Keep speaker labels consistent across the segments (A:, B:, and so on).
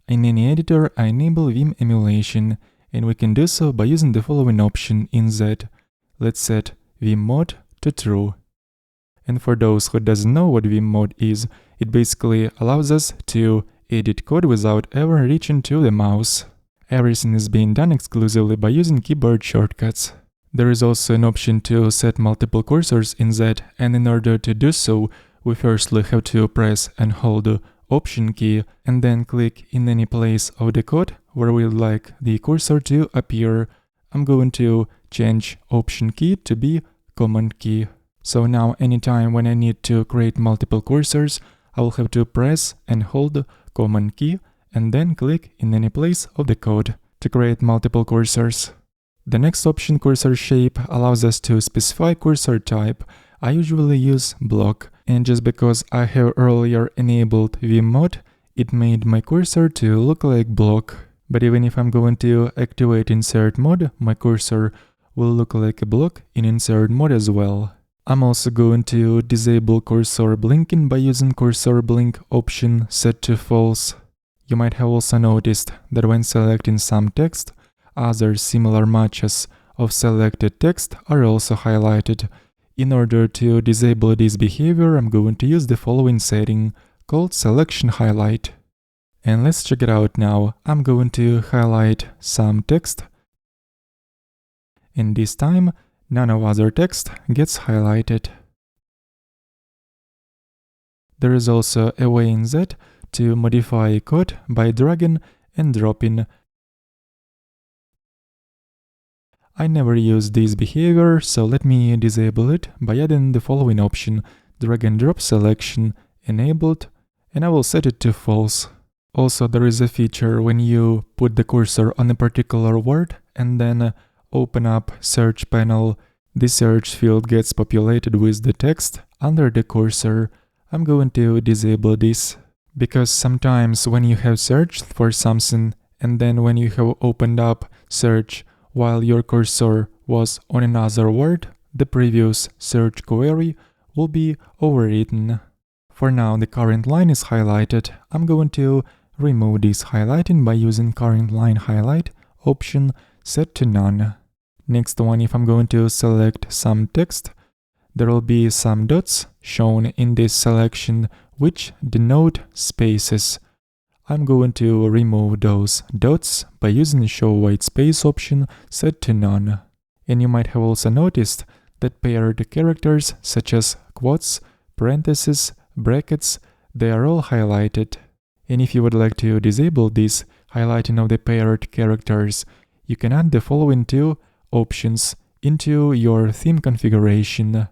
A: In any editor, I enable Vim emulation, and we can do so by using the following option in Zed. Let's set Vim mode to true. And for those who doesn't know what Vim mode is, it basically allows us to edit code without ever reaching to the mouse. Everything is being done exclusively by using keyboard shortcuts. There is also an option to set multiple cursors in Zed, and in order to do so, we firstly have to press and hold the Option key and then click in any place of the code where we'd like the cursor to appear. I'm going to change Option key to be Command key. So now anytime when I need to create multiple cursors, I will have to press and hold Command key and then click in any place of the code to create multiple cursors. The next option, cursor shape, allows us to specify cursor type. I usually use block, and just because I have earlier enabled Vim mode, it made my cursor to look like block. But even if I'm going to activate insert mode, my cursor will look like a block in insert mode as well. I'm also going to disable cursor blinking by using cursor blink option set to false. You might have also noticed that when selecting some text, other similar matches of selected text are also highlighted. In order to disable this behavior, I'm going to use the following setting called selection highlight. And let's check it out now. I'm going to highlight some text, and this time none of other text gets highlighted. There is also a way in Zed to modify code by dragging and dropping. I never use this behavior, so let me disable it by adding the following option, drag and drop selection enabled, and I will set it to false. Also, there is a feature when you put the cursor on a particular word and then open up search panel, the search field gets populated with the text under the cursor. I'm going to disable this, because sometimes when you have searched for something and then when you have opened up search while your cursor was on another word, the previous search query will be overwritten. For now, the current line is highlighted. I'm going to remove this highlighting by using current line highlight option set to none. Next one, if I'm going to select some text, there will be some dots shown in this selection which denote spaces. I'm going to remove those dots by using the show white space option set to none. And you might have also noticed that paired characters such as quotes, parentheses, brackets, they are all highlighted. And if you would like to disable this highlighting of the paired characters, you can add the following two options into your theme configuration.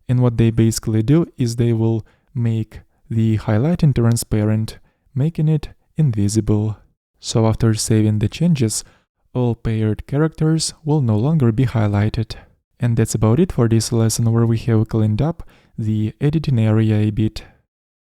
A: And what they basically do is they will make the highlighting transparent, making it invisible. So after saving the changes, all paired characters will no longer be highlighted. And that's about it for this lesson, where we have cleaned up the editing area a bit.